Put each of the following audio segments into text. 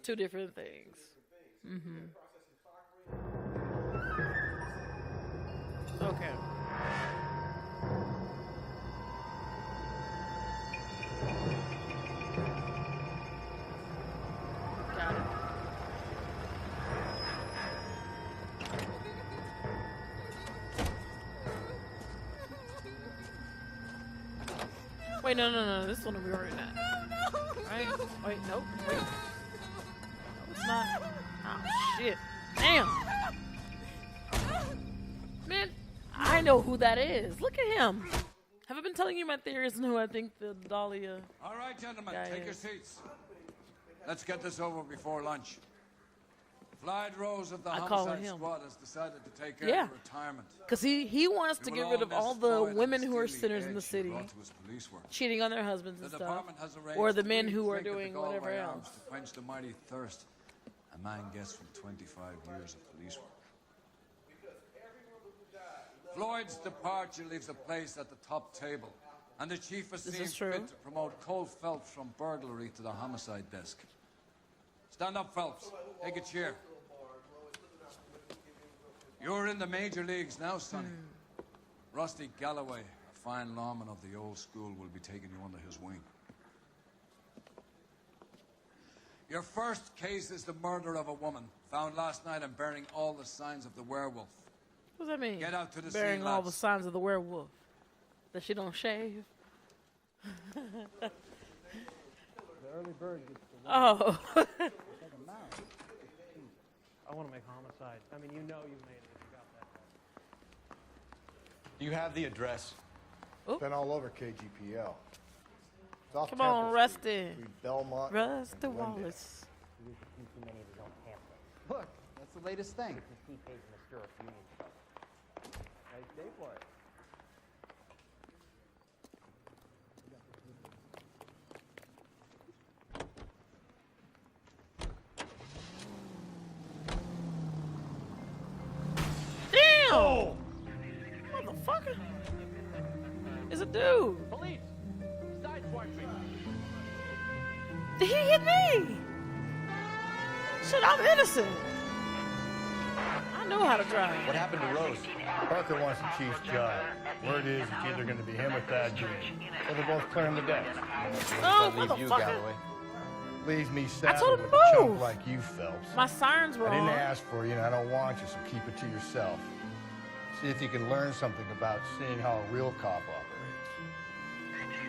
two different things. Mm-hmm. Okay. Got it. Wait, no. This one we already at. Right? Wait, nope. Wait. No, it's not. Oh, shit. Damn. Man, I know who that is. Look at him. Have I been telling you my theories on who I think the Dahlia All right, gentlemen, guy take your is? seats. Let's get this over before lunch. Floyd Rose of the I call homicide him. squad has decided to take early retirement. Because he wants to We get will rid of all all miss the Floyd and women who are steely sinners in the edge he city, brought to his police work. cheating on their husbands The and stuff, department has arranged or the men free who are drink at the doing Galway whatever Arms else. to quench the mighty thirst a man gets from 25 years of police work. Floyd's departure leaves a place at the top table, and the chief has This seen is true. fit to promote Cole Phelps from burglary to the homicide desk. Stand up, Phelps. Take a chair. You're in the major leagues now, Sonny. Rusty Galloway, a fine lawman of the old school, will be taking you under his wing. Your first case is the murder of a woman, found last night and bearing all the signs of the werewolf. What does that mean? Get out to the Bearing scene, all lads. the signs of the werewolf. That she don't shave. The early bird gets the Oh. second mouse. I want to make homicide. I mean, you know you made it if you got that. Do you have the address? Been all over KGPL. It's off Come on, Temple Rusty. Street, between Belmont Rusty and Glendale. Wallace. He used to keep too many of his own pamphlets. Look, that's the latest thing. His key page in the Stirrup Union stuff. Nice day for it. Damn! Oh! Motherfucker. It's a dude. Police! Sideswipe me! Did he hit me? Shit, I'm innocent. I know how to drive. What happened to Rose? Parker wants the chief's job. Word is it's either going to be him or Thad Green. So they're both clearing the decks. Oh, Leave you, motherfucker. Galloway. Leaves me I told saddled him with a chunk move. like you, Phelps. My siren's I didn't wrong. ask for you, and I don't want you, so keep it to yourself. See if you can learn something about seeing how a real cop operates.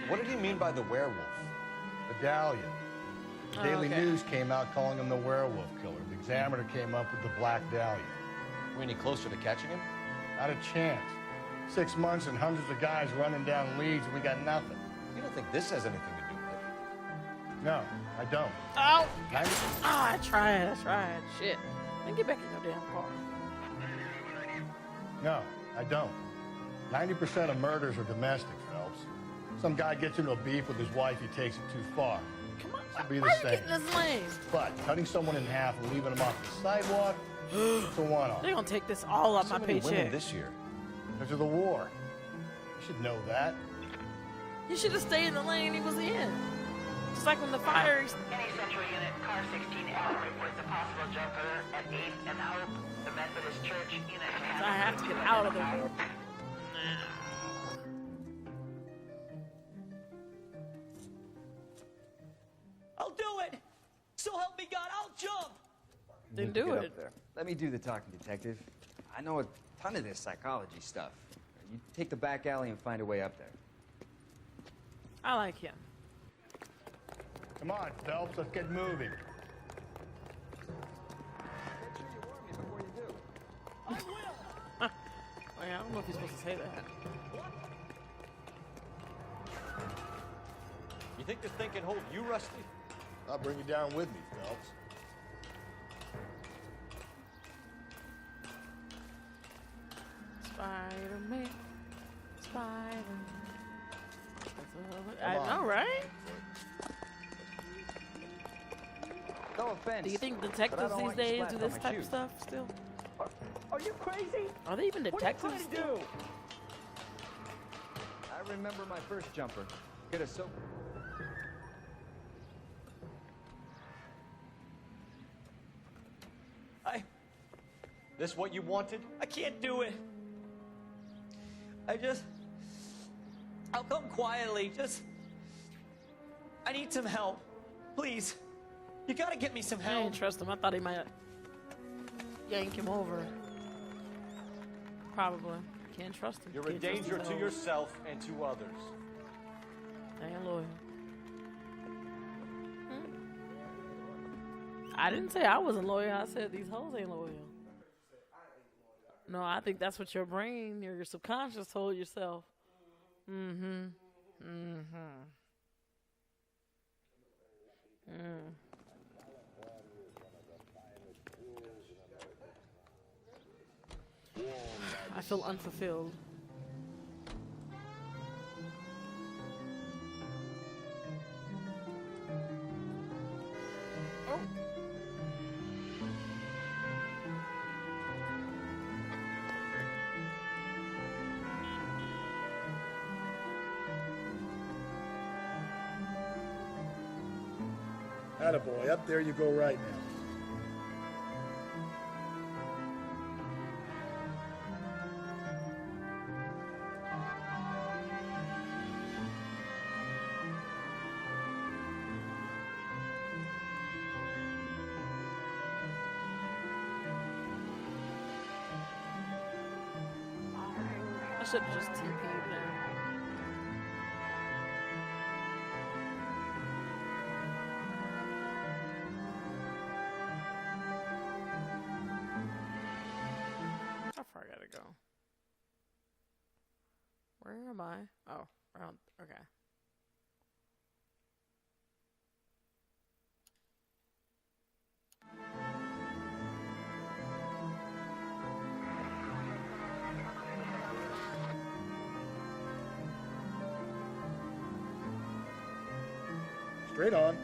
What did he mean by the werewolf? The Dahlia. The Oh, Daily okay. News came out calling him the werewolf killer. The Examiner came up with the Black Dahlia. Are we any closer to catching him? Not a chance. 6 months and hundreds of guys running down leads, and we got nothing. You don't think this has anything to do with it? No, I don't. Oh. 90 I tried. Shit. Then get back in your damn car. No, I don't. 90% of murders are domestic, Phelps. Some guy gets into a beef with his wife, he takes it too far. Come on. Should be Why the are you same. getting this lane? But cutting someone in half and leaving them off the sidewalk, it's a one-off. They're gonna take this all off So my many women paycheck. this year. Because of the war. You should know that. You should have stayed in the lane he was in. Just like when the fire. Any Central Unit, car 16L reports a possible jumper at 8th and Hope. The Methodist Church unit has... I have to get out of there. I'll do it! So help me God, I'll jump! Then Need to do get it. up there. Let me do the talking, detective. I know a ton of this psychology stuff. You take the back alley and find a way up there. I like him. Come on, Phelps, let's get moving. Oh, yeah, I don't know if you're supposed to say that. You think this thing can hold you, Rusty? I'll bring you down with me, Phelps. Spider-Man. Spider-Man. I Come on. know, right? No offense. Do you think but I detectives don't these want you days splashed do on this my type of shoes. stuff still? Are you crazy? Are they even What are you detectives trying to still? do? I remember my first jumper. Could have so... This what you wanted? I can't do it. I'll come quietly. I need some help. Please. You gotta get me some I help. didn't trust him. I thought he might yank him over. Probably. Can't trust him. You're a Can't trust danger his to own. yourself and to others. I ain't loyal. I didn't say I wasn't loyal. I said these hoes ain't loyal. No, I think that's what your brain, your subconscious told yourself. Mm-hmm. Mm-hmm. Mm. I feel unfulfilled. Oh. Attaboy, up there you go right now. I should have just TP'd there. How far I gotta go? Where am I? Oh, around. Okay. Straight on.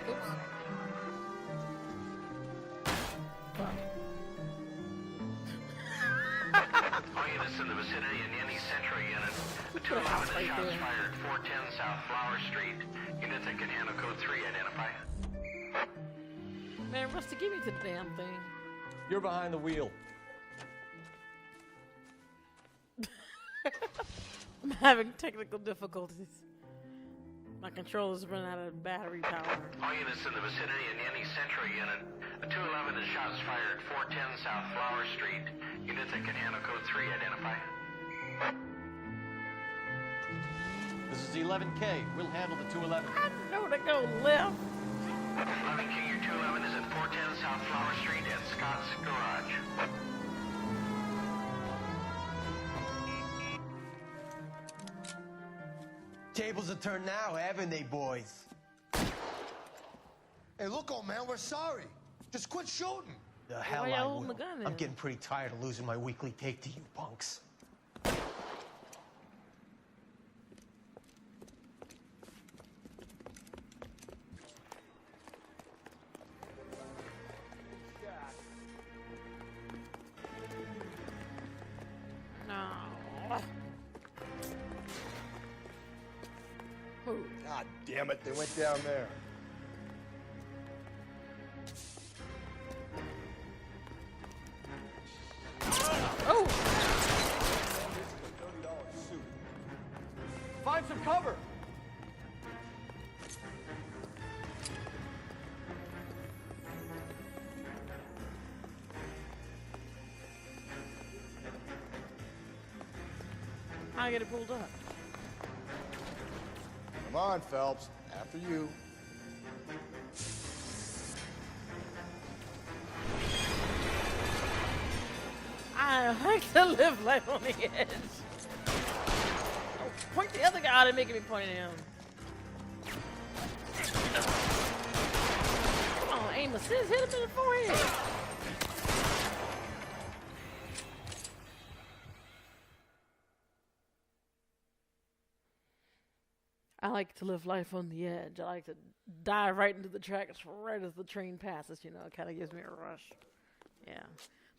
Oops. All units in the vicinity in any Century unit. A Put a house 211 right shots there. fired 410 South Flower Street. Units that can handle code 3 identify. Man, Rusty, give me to the damn thing. You're behind the wheel. I'm having technical difficulties. My controller's running out of battery power. All units in the vicinity in any Century unit. A 211 and shots fired 410 South Flower Street. Units that can handle code 3 identify. This is 11K. We'll handle the 211. I know to go left. 11K, your 211 is at 410 South Flower Street at Scott's Garage. Tables are turned now, haven't they, boys? Hey, look, old man, we're sorry. Just quit shooting. The hell Why I y'all holding will. the gun I'm then? getting pretty tired of losing my weekly take to you punks. No. Ooh. God damn it, they went down there. Oh! Find some cover. How I get it pulled up? Come on, Phelps. After you. I like to live life on the edge. Oh, point the other guy out and making me point at him. Come on, aim assist, hit him in the forehead. I like to live life on the edge. I like to dive right into the tracks right as the train passes, you know. It kind of gives me a rush. Yeah.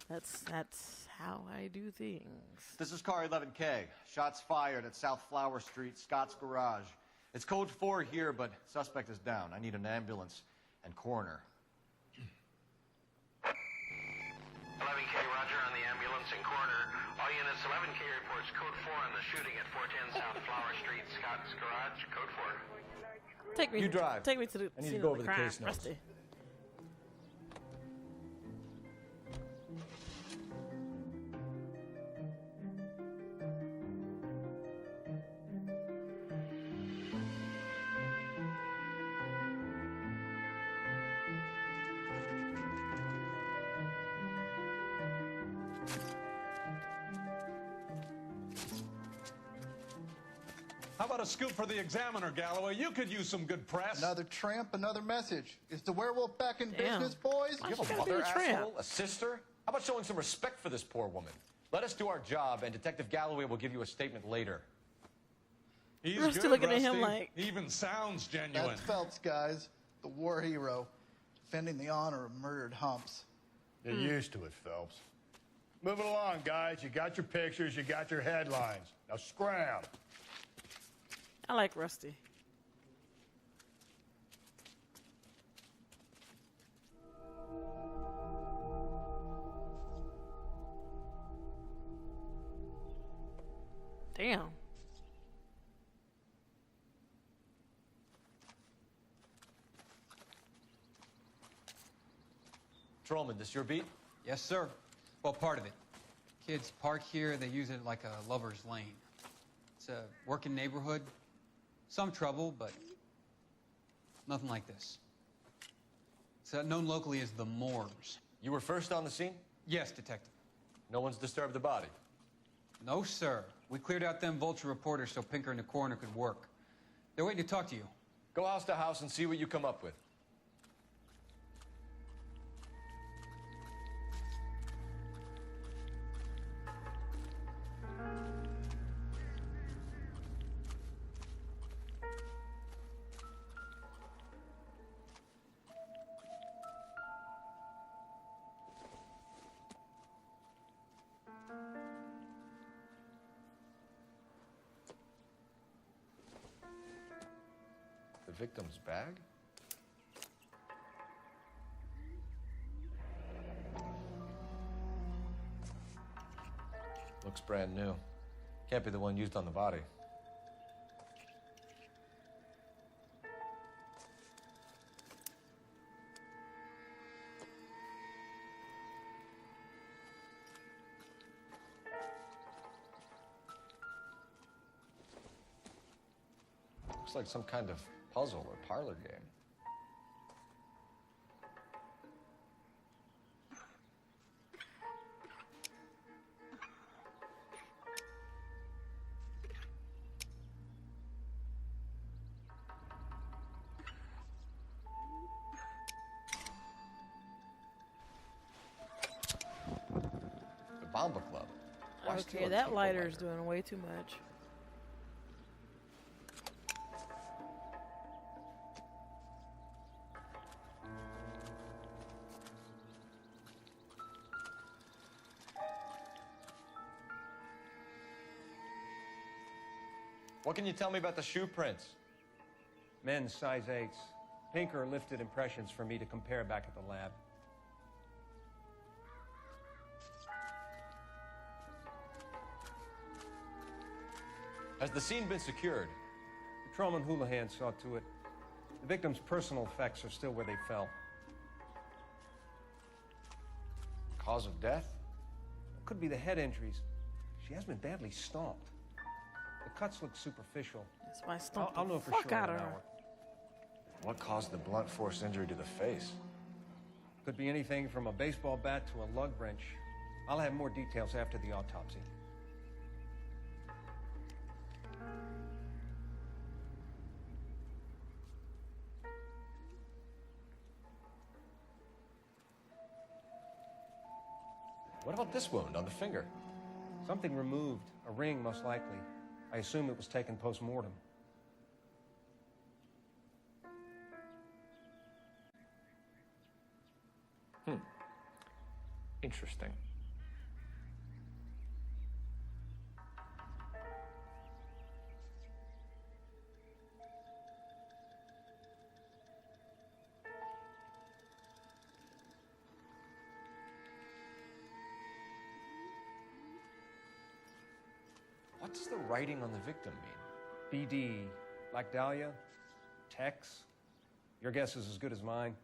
That's how I do things. This is car 11K. Shots fired at South Flower Street, Scott's Garage. It's code 4 here, but suspect is down. I need an ambulance and coroner. 11K, roger on the ambulance and coroner. All units, 11K reports code 4 on the shooting at 410 South Flower Street, Scott's Garage, code 4. Take me. You drive. Take me to the I need scene to go of over the crime, case notes. Rusty. How about a scoop for the Examiner, Galloway? You could use some good press. Another tramp, another message. Is the werewolf back in Damn. business, boys? Why You she have a gotta be mother, a tramp? asshole? A sister? How about showing some respect for this poor woman? Let us do our job, and Detective Galloway will give you a statement later. He's Rusty good, looking at him Rusty. like- He even sounds genuine. That's Phelps, guys. The war hero. Defending the honor of murdered humps. Get used to it, Phelps. Move it along, guys. You got your pictures, you got your headlines. Now scram. I like Rusty. Damn. Trollman, this your beat? Yes, sir. Well, part of it. Kids park here, they use it like a lover's lane. It's a working neighborhood. Some trouble, but nothing like this. It's known locally as the Moors. You were first on the scene? Yes, Detective. No one's disturbed the body? No, sir. We cleared out them vulture reporters so Pinker and the coroner could work. They're waiting to talk to you. Go house to house and see what you come up with. The victim's bag? Looks brand new. Can't be the one used on the body. Looks like some kind of puzzle or parlor game. The Bomba Club. Why steal Okay, a that table lighter is doing way too much. What can you tell me about the shoe prints? Men's size 8s. Pinker lifted impressions for me to compare back at the lab. Has the scene been secured? Patrolman Houlihan saw to it. The victim's personal effects are still where they fell. Cause of death? Could be the head injuries. She has been badly stomped. The cuts look superficial. That's why I stomped I'll the know for fuck sure out in of an her. hour. What caused the blunt force injury to the face? Could be anything from a baseball bat to a lug wrench. I'll have more details after the autopsy. What about this wound on the finger? Something removed. A ring, most likely. I assume it was taken post-mortem. Interesting. What does the writing on the victim mean? BD, Black Dahlia, Tex. Your guess is as good as mine.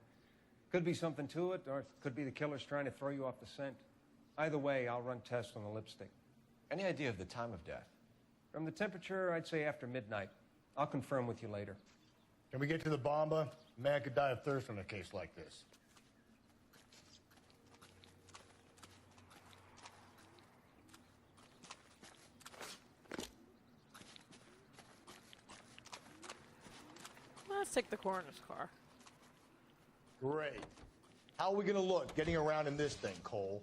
Could be something to it, or it could be the killer's trying to throw you off the scent. Either way, I'll run tests on the lipstick. Any idea of the time of death? From the temperature, I'd say after midnight. I'll confirm with you later. Can we get to the bomba? A man could die of thirst in a case like this. Let's take the coroner's car. Great. How are we gonna look getting around in this thing, Cole?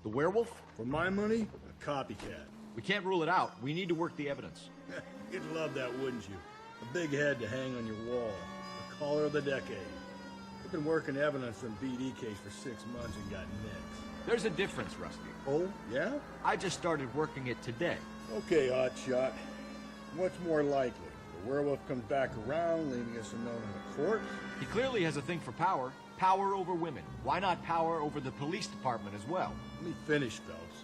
The werewolf? For my money, a copycat. We can't rule it out. We need to work the evidence. You'd love that, wouldn't you? A big head to hang on your wall. The caller of the decade. We've been working evidence on BD case for 6 months and got nix. There's a difference, Rusty. Oh, yeah? I just started working it today. Okay, hotshot. What's more likely? The werewolf comes back around, leaving us unknown in the corpse? He clearly has a thing for power. Power over women. Why not power over the police department as well? Let me finish, fellas.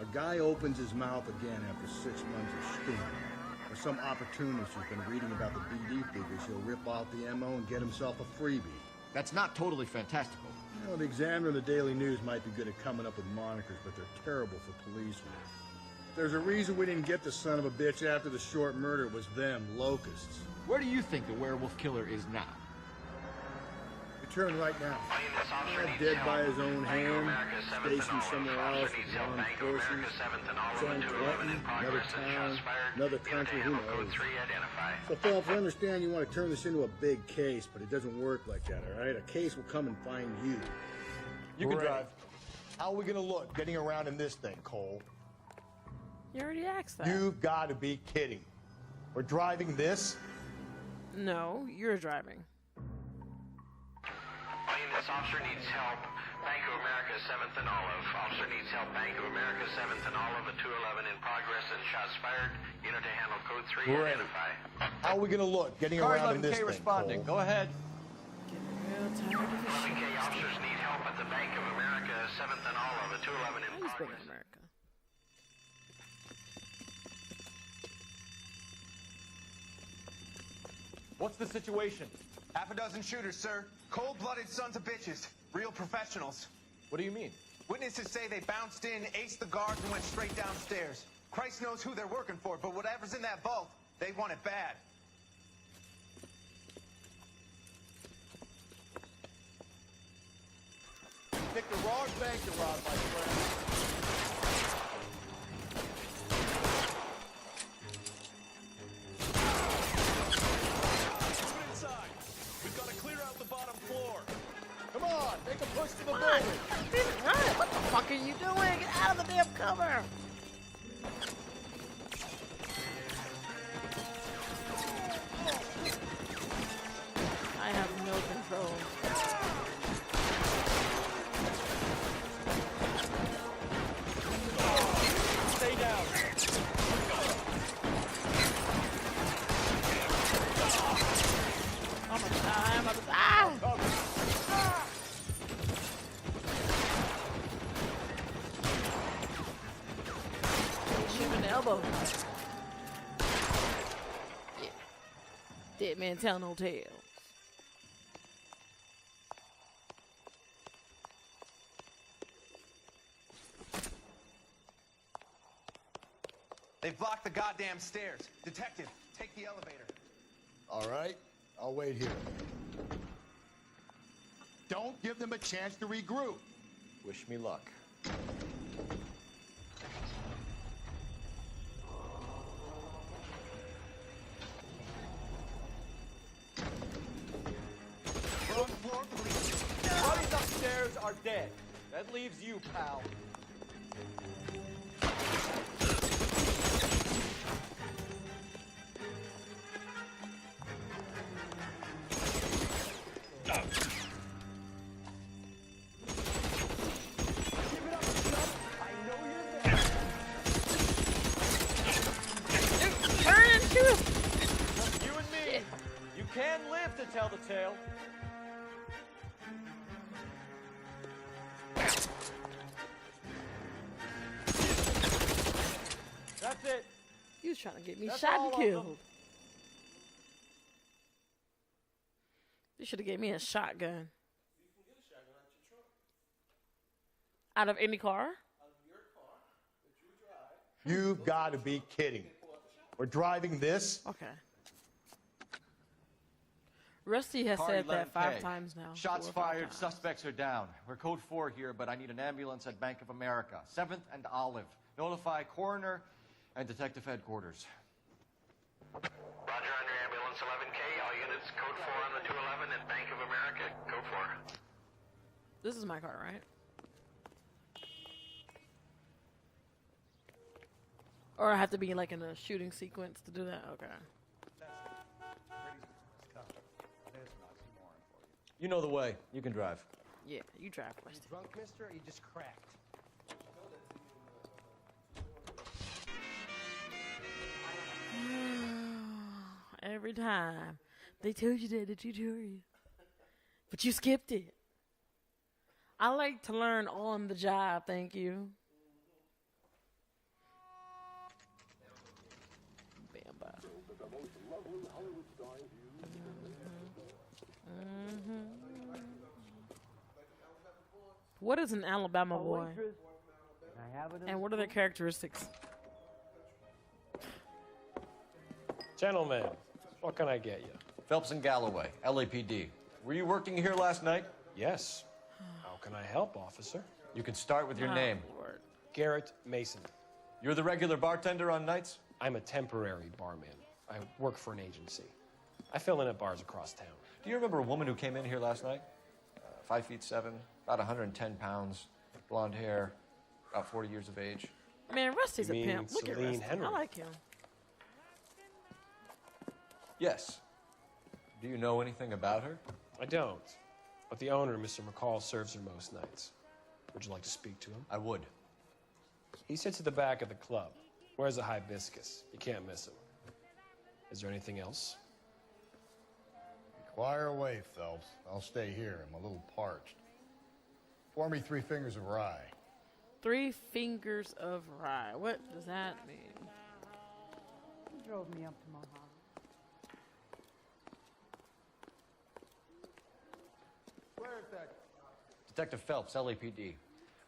A guy opens his mouth again after 6 months of steam. Or some opportunist who's been reading about the BD figures, he'll rip off the MO and get himself a freebie. That's not totally fantastical. You know, the Examiner and the Daily News might be good at coming up with monikers, but they're terrible for police work. There's a reason we didn't get the son of a bitch after the short murder. It was them, locusts. Where do you think the werewolf killer is now? Return right now. Dead by his own hand, stationed somewhere else with armed forces. San Quentin, another town, another country, who knows? So, Phelps, I understand you want to turn this into a big case, but it doesn't work like that, all right? A case will come and find you. You can drive. How are we gonna look getting around in this thing, Cole? You already asked that. You've got to be kidding. We're driving this? No, you're driving. This officer needs help. Bank of America, 7th and Olive. Officer needs help. Bank of America, 7th and Olive, a 211 in progress and shots fired. Unit to handle code 3, Great. identify. How are we gonna look getting Car around in this 11K thing, responding. Cole? Go ahead. 11K officers need help at the Bank of America, 7th and Olive, a 211 in He's progress. America. What's the situation? Half a dozen shooters, sir. Cold-blooded sons of bitches. Real professionals. What do you mean? Witnesses say they bounced in, aced the guards, and went straight downstairs. Christ knows who they're working for, but whatever's in that vault, they want it bad. Pick the wrong bank to rob, my friend. Move inside. We've got to clear out the bottom floor. Come on, make a push to the Come on, building. Jesus, run! What the fuck are you doing? Get out of the damn cover! I have no control. Stay down. Oh my god, I'm about to die! Shoot him in the elbow. Yeah. Dead man tell no tales. They've blocked the goddamn stairs. Detective, take the elevator. All right, I'll wait here. Don't give them a chance to regroup. Wish me luck. Ground floor, please. Buddies upstairs are dead. That leaves you, pal. Give it up, son. I know you're there. detail. That's it. He was trying to get me That's shot all and of them. killed. You should have gave me a shotgun. Out of any car? You've got to be kidding. We're driving this? Okay. Rusty has Car said that 5 11K. times now. Shots 4 or 5 fired, times. suspects are down. We're code 4 here, but I need an ambulance at Bank of America. 7th and Olive. Notify coroner and detective headquarters. Roger on your ambulance 11K. All units code 4 on the 211 at Bank of America. Code 4. This is my car, right? Or I have to be like in a shooting sequence to do that? Okay. You know the way. You can drive. Yeah, you drive, You Rusty. drunk, mister, or you just cracked? Every time. They told you that the tutorial. But you skipped it. I like to learn on the job, thank you. Bam, bam. What is an Alabama boy? And what are their characteristics? Gentlemen, what can I get you? Phelps and Galloway, LAPD. Were you working here last night? Yes. How can I help, officer? You can start with your Oh, name. Lord. Garrett Mason. You're the regular bartender on nights? I'm a temporary barman. I work for an agency. I fill in at bars across town. Do you remember a woman who came in here last night? 5'7", about 110 pounds, blonde hair, about 40 years of age. Man, Rusty's You a mean pimp. Look at Celine Rusty. Henry? I like him. Yes. Do you know anything about her? I don't. But the owner, Mr. McCall, serves her most nights. Would you like to speak to him? I would. He sits at the back of the club. Wears a hibiscus. You can't miss him. Is there anything else? Inquire away, Phelps. I'll stay here. I'm a little parched. Pour me 3 fingers of rye. 3 fingers of rye. What does that mean? He drove me up to Mojave. Where is that? Detective Phelps, LAPD.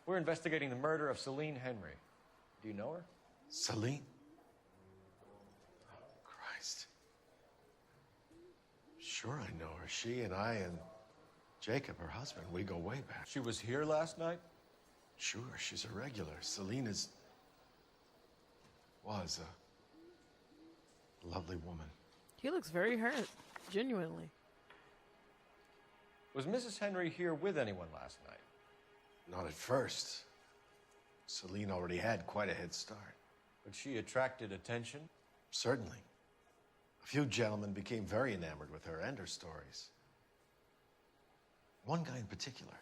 We're investigating the murder of Celine Henry. Do you know her? Celine? Oh, Christ. Sure I know her. She and I and Jacob, her husband, we go way back. She was here last night? Sure, she's a regular. Celine was a lovely woman. He looks very hurt. Genuinely. Was Mrs. Henry here with anyone last night? Not at first. Celine already had quite a head start. But she attracted attention? Certainly. A few gentlemen became very enamored with her and her stories. One guy in particular.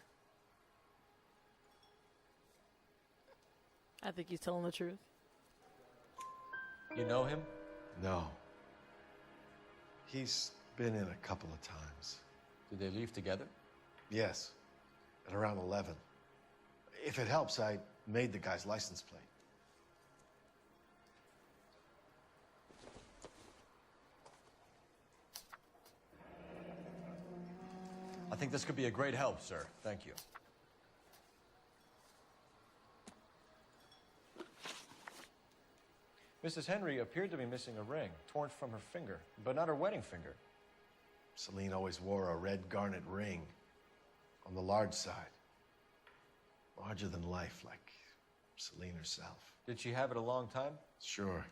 I think he's telling the truth. You know him? No. He's been in a couple of times. Did they leave together? Yes, at around 11. If it helps, I made the guy's license plate. I think this could be a great help, sir. Thank you. Mrs. Henry appeared to be missing a ring, torn from her finger, but not her wedding finger. Celine always wore a red garnet ring on the large side. Larger than life, like Celine herself. Did she have it a long time? Sure.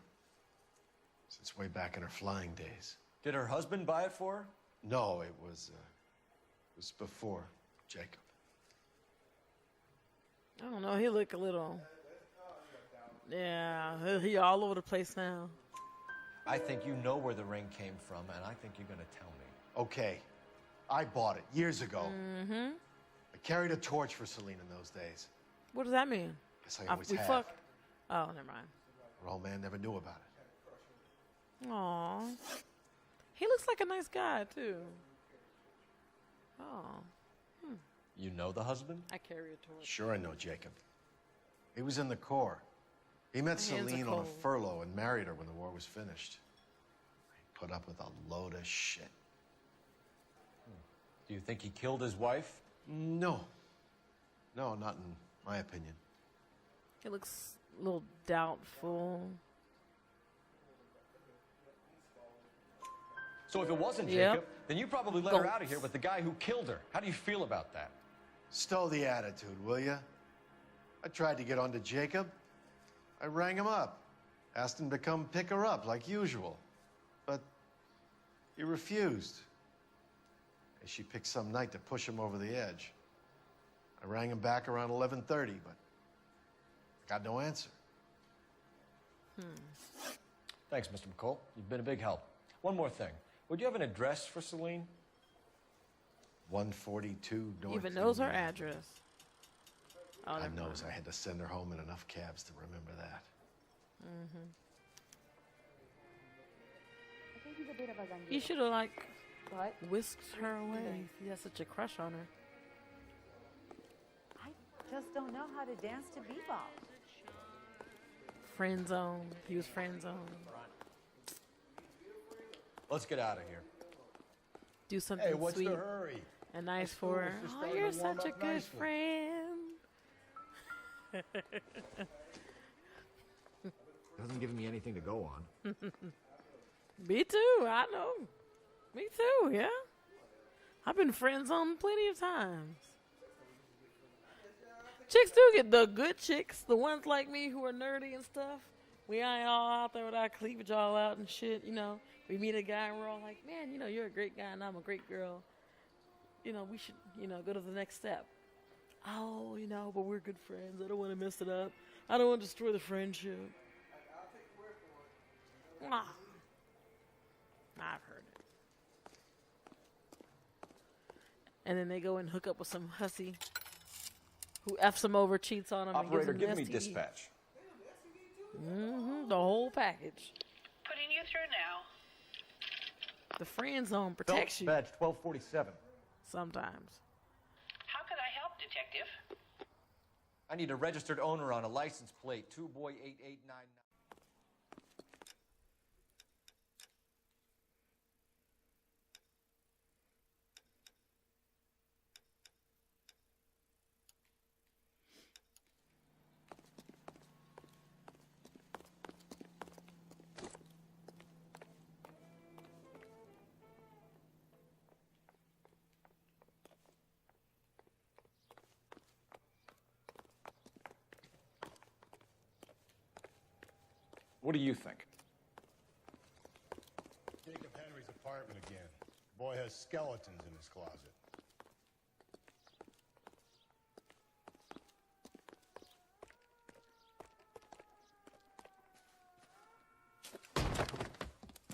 Since way back in her flying days. Did her husband buy it for her? No, it was before Jacob. I don't know. He look a little. Yeah, he all over the place now. I think you know where the ring came from, and I think you're going to tell me. Okay, I bought it years ago. Mm-hmm. I carried a torch for Celine in those days. What does that mean? Guess I always we have. fuck. Oh, never mind. Her old man never knew about it. Aw. He looks like a nice guy, too. Oh. Hmm. You know the husband? I carry a torch. Sure, I know Jacob. He was in the Corps. He met My hands are Celine on a cold. furlough and married her when the war was finished. He put up with a load of shit. Do you think he killed his wife? No. No, not in my opinion. He looks a little doubtful. So if it wasn't Yep. Jacob, then you probably let her out of here with the guy who killed her. How do you feel about that? Stow the attitude, will ya? I tried to get onto Jacob. I rang him up, asked him to come pick her up like usual. But he refused. She picked some night to push him over the edge. I rang him back around 11:30, but I got no answer. Thanks, Mr. McCall. You've been a big help. One more thing. Would you have an address for Celine? 142 North. Even knows her address. Oh, God never knows mind. I had to send her home in enough cabs to remember that. Mm-hmm. I think he's a bit of a ganguero. He should have, like, What? whisked her away. He has such a crush on her. I just don't know how to dance to bebop. Friend zone. He was friend zone. Let's get out of here. Do something Hey, what's sweet the hurry? and nice school for is her. just Oh, starting you're to warm such a up good nicely. friend. Doesn't give me anything to go on. Me too. I know. Me too. Yeah. I've been friends on plenty of times. Chicks do get the good chicks, the ones like me who are nerdy and stuff. We ain't all out there with our cleavage all out and shit. You know, we meet a guy and we're all like, man, you know, you're a great guy and I'm a great girl. You know, we should, you know, go to the next step. Oh, you know, but we're good friends. I don't want to mess it up. I don't want to destroy the friendship. Ah. I've heard it. And then they go and hook up with some hussy who F's them over, cheats on them, Operator, and give gives me them an STD. dispatch. Mm-hmm, the whole package. Putting you through now. The friend zone protects you Badge 1247. sometimes. How could I help, Detective? I need a registered owner on a license plate, 2boy8899. What do you think? Jacob Henry's apartment again. The boy has skeletons in his closet.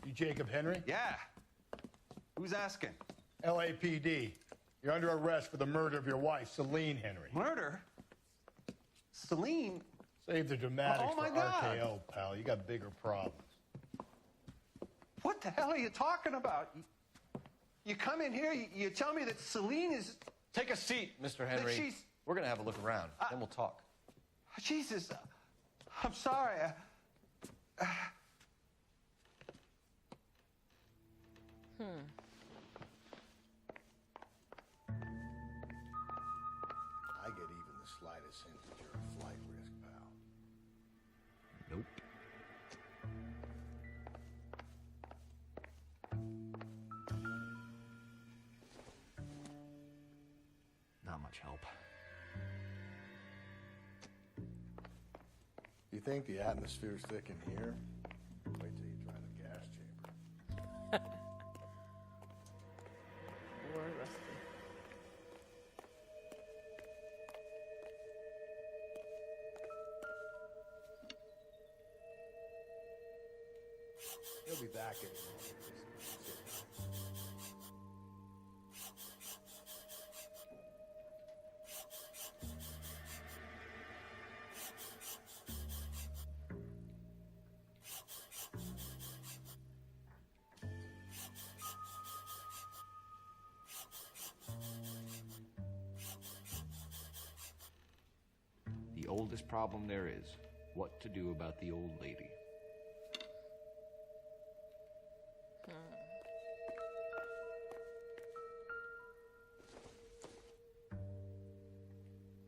You Jacob Henry? Yeah. Who's asking? LAPD. You're under arrest for the murder of your wife, Celine Henry. Murder? Celine? Save the dramatics Oh, my for God. RKO, pal. You got bigger problems. What the hell are you talking about? You come in here, you tell me that Celine is... Take a seat, Mr. Henry. she's... We're going to have a look around, then we'll talk. Jesus, I'm sorry. I get even the slightest hint that you're a flight risk, pal. Nope. Not much help. You think the atmosphere's thick in here? Wait till you try the gas chamber. Or rusty. He'll be back in a moment. oldest problem there is. What to do about the old lady.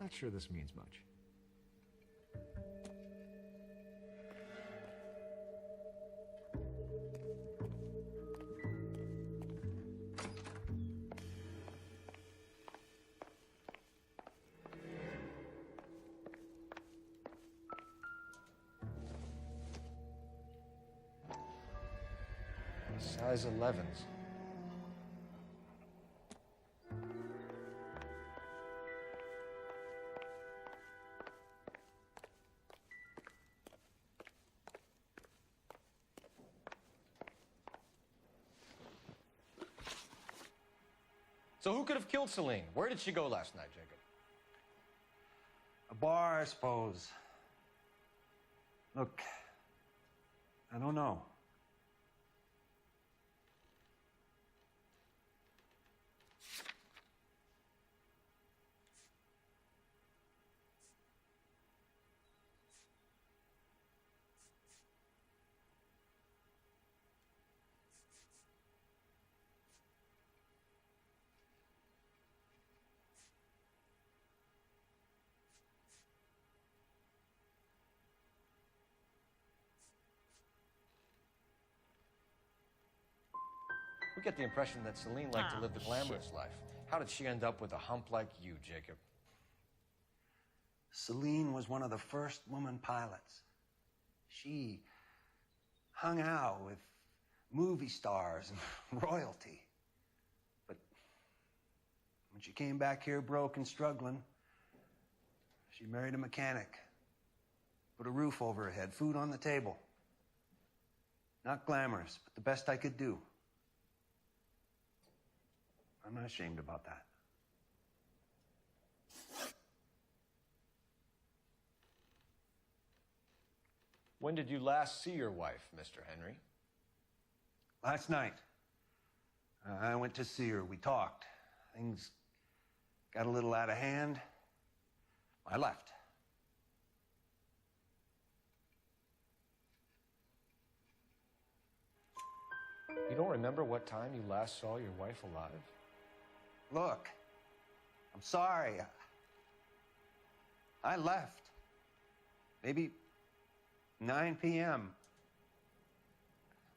Not sure this means much. Size 11s. So who could have killed Celine? Where did she go last night, Jacob? A bar, I suppose. Look, I don't know. We get the impression that Celine liked to live the glamorous life. How did she end up with a hump like you, Jacob? Celine was one of the first woman pilots. She hung out with movie stars and royalty. But when she came back here broke and struggling, she married a mechanic. Put a roof over her head, food on the table. Not glamorous, but the best I could do. I'm not ashamed about that. When did you last see your wife, Mr. Henry? Last night. I went to see her. We talked. Things got a little out of hand. I left. You don't remember what time you last saw your wife alive? Look, I'm sorry. I left. Maybe 9 p.m.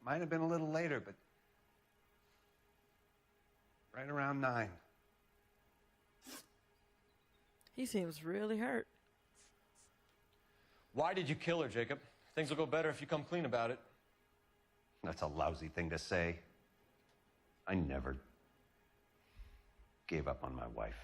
Might have been a little later, but right around 9. He seems really hurt. Why did you kill her, Jacob? Things will go better if you come clean about it. That's a lousy thing to say. I never gave up on my wife.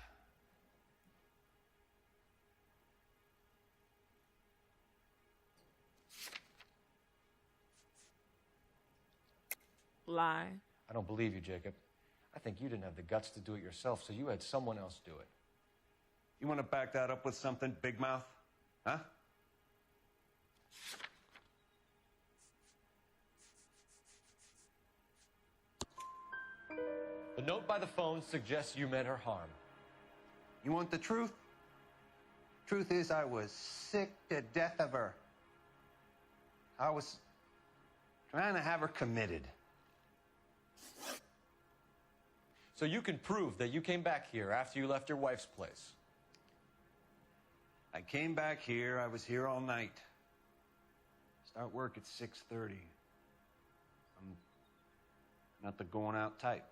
Lie. I don't believe you, Jacob. I think you didn't have the guts to do it yourself, so you had someone else do it. You want to back that up with something, big mouth? Huh? The note by the phone suggests you meant her harm. You want the truth? Truth is, I was sick to death of her. I was trying to have her committed. So you can prove that you came back here after you left your wife's place. I came back here. I was here all night. Start work at 6:30. I'm not the going out type.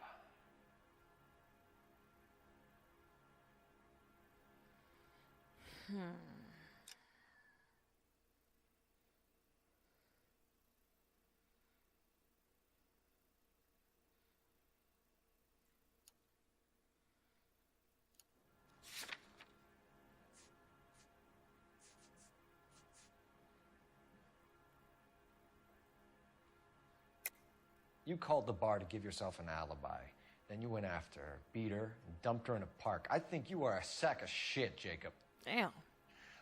You called the bar to give yourself an alibi. Then you went after her, beat her, and dumped her in a park. I think you are a sack of shit, Jacob. Damn.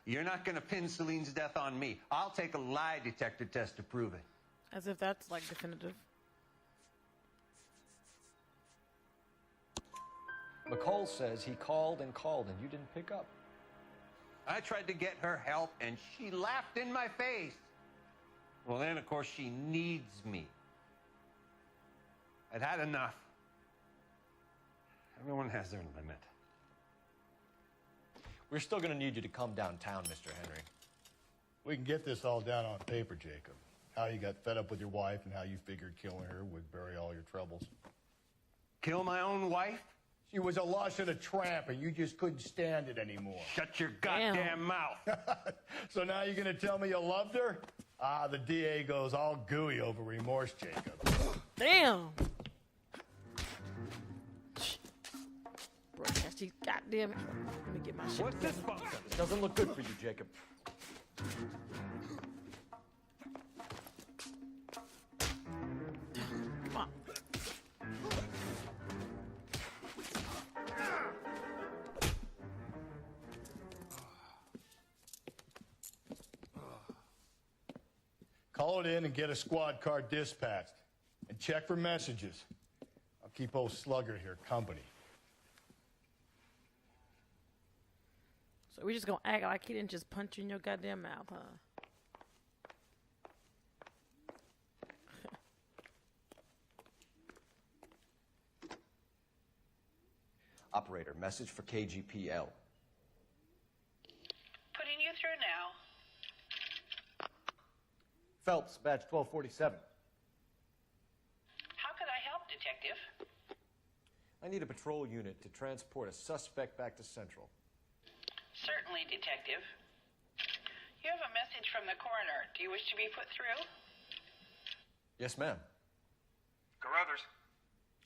You're not going to pin Celine's death on me. I'll take a lie detector test to prove it. As if that's like definitive. McCall says he called and called and you didn't pick up. I tried to get her help, and she laughed in my face. Well, then, of course, she needs me. I'd had enough. Everyone has their limit. We're still going to need you to come downtown, Mr. Henry. We can get this all down on paper, Jacob. How you got fed up with your wife and how you figured killing her would bury all your troubles. Kill my own wife? She was a lush and a tramp, and you just couldn't stand it anymore. Shut your goddamn mouth. So now you're going to tell me you loved her? Ah, the DA goes all gooey over remorse, Jacob. Damn. Bro, she goddamn it. Let me get my shit. What's this about? This doesn't look good for you, Jacob. Come on. Call it in and get a squad car dispatched. And check for messages. I'll keep old Slugger here company. So we just gonna act like he didn't just punch you in your goddamn mouth, huh? Operator, message for KGPL. Putting you through now. Phelps, badge 1247. How could I help, Detective? I need a patrol unit to transport a suspect back to Central. Certainly, Detective. You have a message from the coroner. Do you wish to be put through? Yes, ma'am. Carruthers,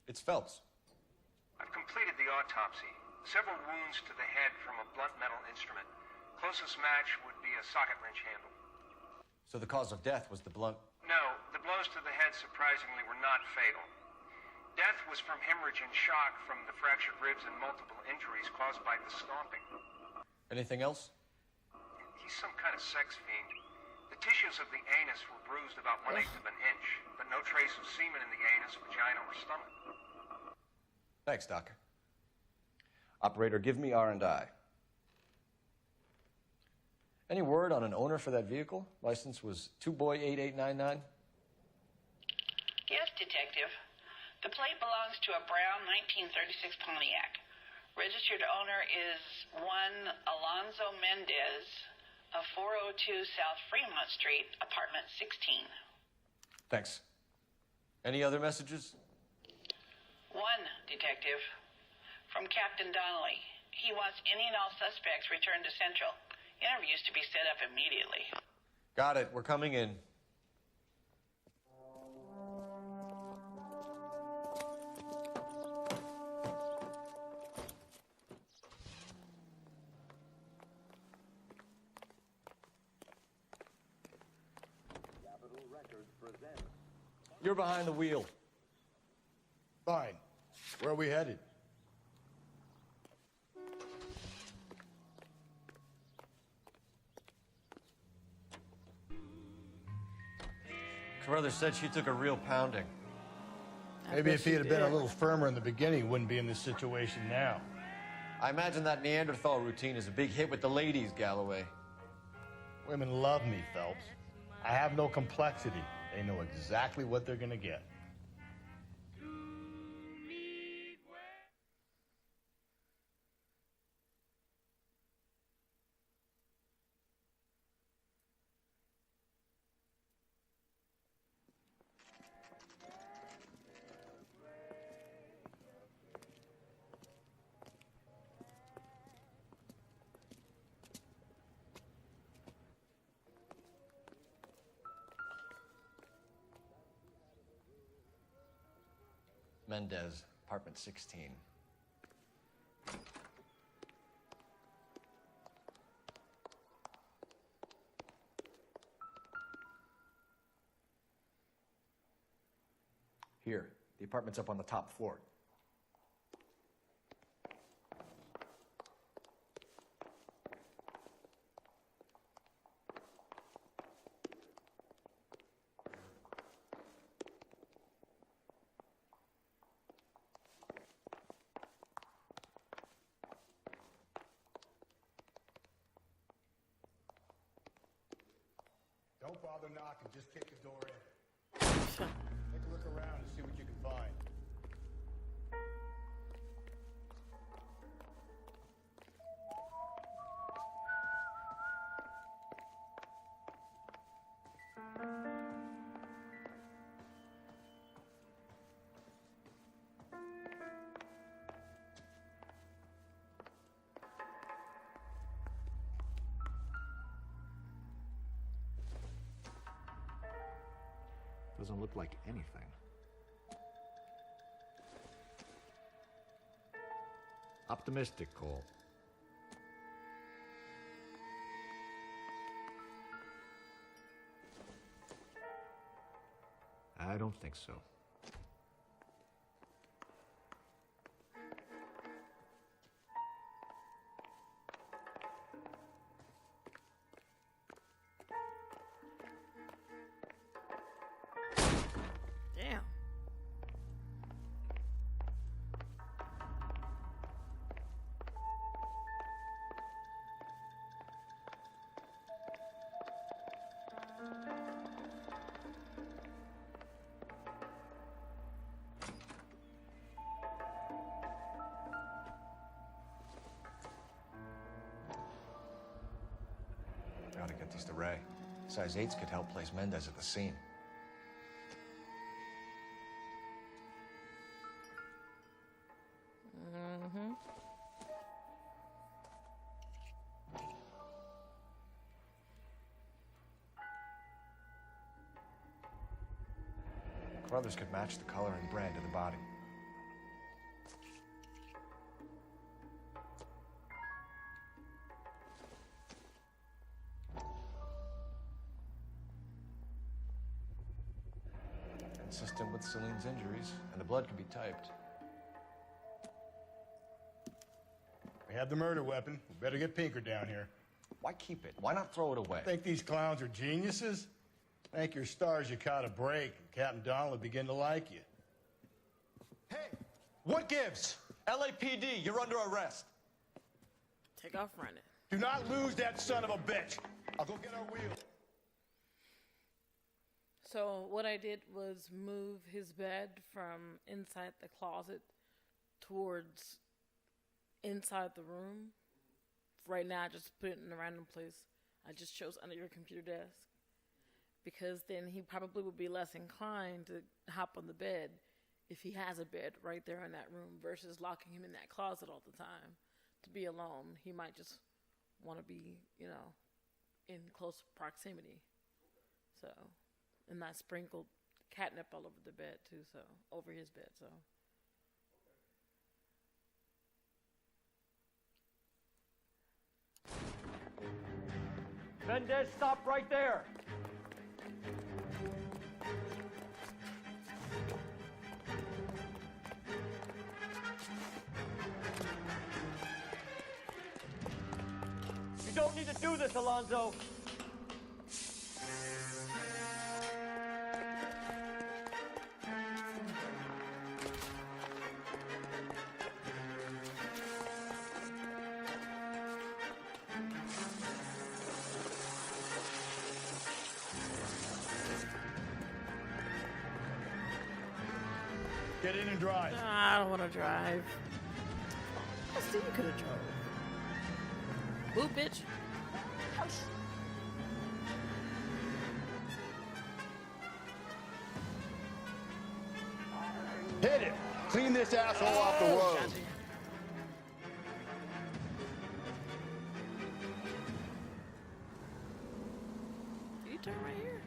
It's Phelps. I've completed the autopsy. Several wounds to the head from a blunt metal instrument. Closest match would be a socket wrench handle. So the cause of death was the blunt. No, the blows to the head surprisingly were not fatal. Death was from hemorrhage and shock from the fractured ribs and multiple injuries caused by the stomping. Anything else? He's some kind of sex fiend. The tissues of the anus were bruised about 1/8 of an inch, but no trace of semen in the anus, vagina, or stomach. Thanks, Doc. Operator, give me R&I. Any word on an owner for that vehicle? License was 2boy8899. Yes, Detective. The plate belongs to a brown 1936 Pontiac. Registered owner is one Alonzo Mendez of 402 South Fremont Street, apartment 16. Thanks. Any other messages? One, Detective. From Captain Donnelly. He wants any and all suspects returned to Central. Interviews to be set up immediately. Got it. We're coming in. You're behind the wheel. Fine. Where are we headed? Carruthers said she took a real pounding. Maybe if he had been a little firmer in the beginning, he wouldn't be in this situation now. I imagine that Neanderthal routine is a big hit with the ladies, Galloway. Women love me, Phelps. I have no complexity. They know exactly what they're gonna get. Mendez, apartment 16. Here, the apartment's up on the top floor. Don't bother knocking, just kick the door in. Take a look around and see what you can find. Doesn't look like anything. Optimistic, Cole. I don't think so. Damn. Gotta get these to Ray. Size 8s could help place Mendez at the scene. Mm-hmm. Carruthers could match the color and brand of the body. Consistent with Celine's injuries, and the blood can be typed. We have the murder weapon. We better get Pinker down here. Why keep it? Why not throw it away? Think these clowns are geniuses? Thank your stars you caught a break, and Captain Donald will begin to like you. Hey, what gives? LAPD, you're under arrest. Take off running. Do not lose that son of a bitch. I'll go get our wheel. So what I did was move his bed from inside the closet towards inside the room. Right now, I just put it in a random place. I just chose under your computer desk. Because then he probably would be less inclined to hop on the bed if he has a bed right there in that room versus locking him in that closet all the time to be alone. He might just want to be, you know, in close proximity. So, and I sprinkled catnip all over the bed too, so, over his bed, so. Mendez, stop right there. You don't need to do this, Alonzo. Get in and drive. I don't want to drive. I still could have drove. Move, bitch. Hit it. Clean this asshole off the road. Gotcha. Can you turn right here?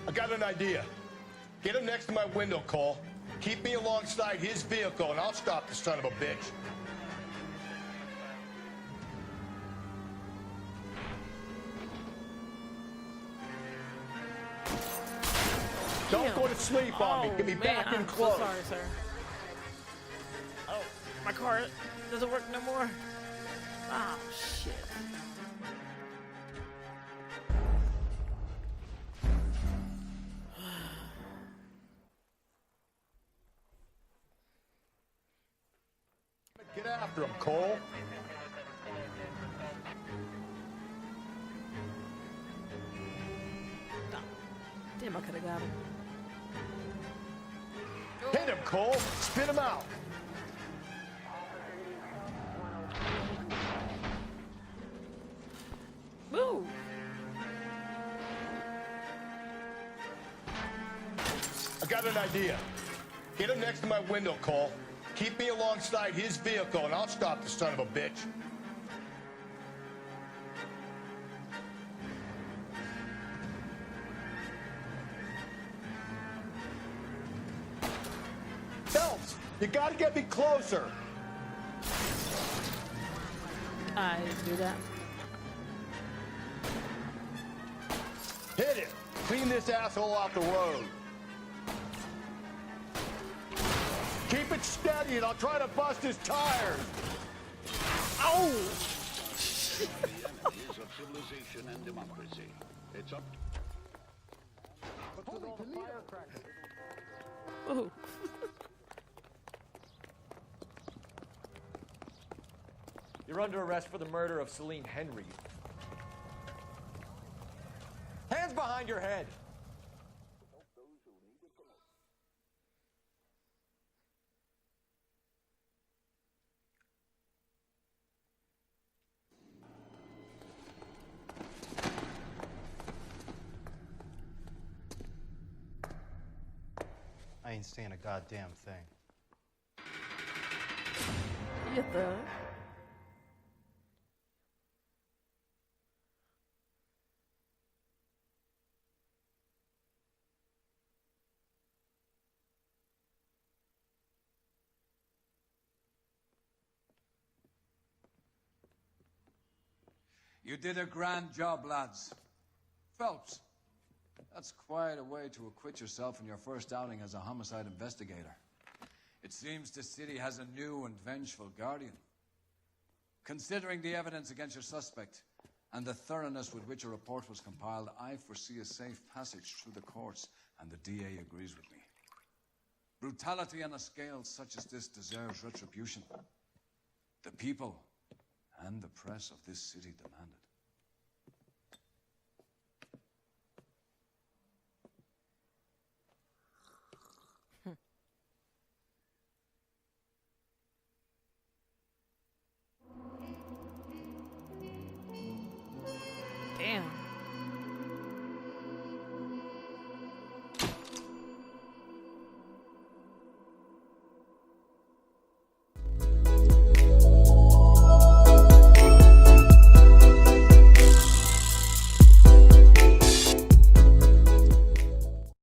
I got an idea. Get him next to my window, Cole. Keep me alongside his vehicle, and I'll stop the son of a bitch. Don't go to sleep on me. Get me back in close. So sorry, sir. Oh, my car doesn't work no more. Oh, shit. Get after him, Cole. Damn, I could have got him. Hit him, Cole. Spit him out. Move. I got an idea. Get him next to my window, Cole. Keep me alongside his vehicle, and I'll stop the son of a bitch. Phelps, you gotta get me closer. I do that. Hit it. Clean this asshole off the road. Keep it steady, and I'll try to bust his tires. Oh! The enemies of civilization and democracy. It's up. What's with all the firecrackers? Oh. You're under arrest for the murder of Celine Henry. Hands behind your head. I ain't saying a goddamn thing. You thug. You did a grand job, lads. Phelps, that's quite a way to acquit yourself in your first outing as a homicide investigator. It seems the city has a new and vengeful guardian. Considering the evidence against your suspect and the thoroughness with which a report was compiled, I foresee a safe passage through the courts, and the DA agrees with me. Brutality on a scale such as this deserves retribution. The people and the press of this city demand it.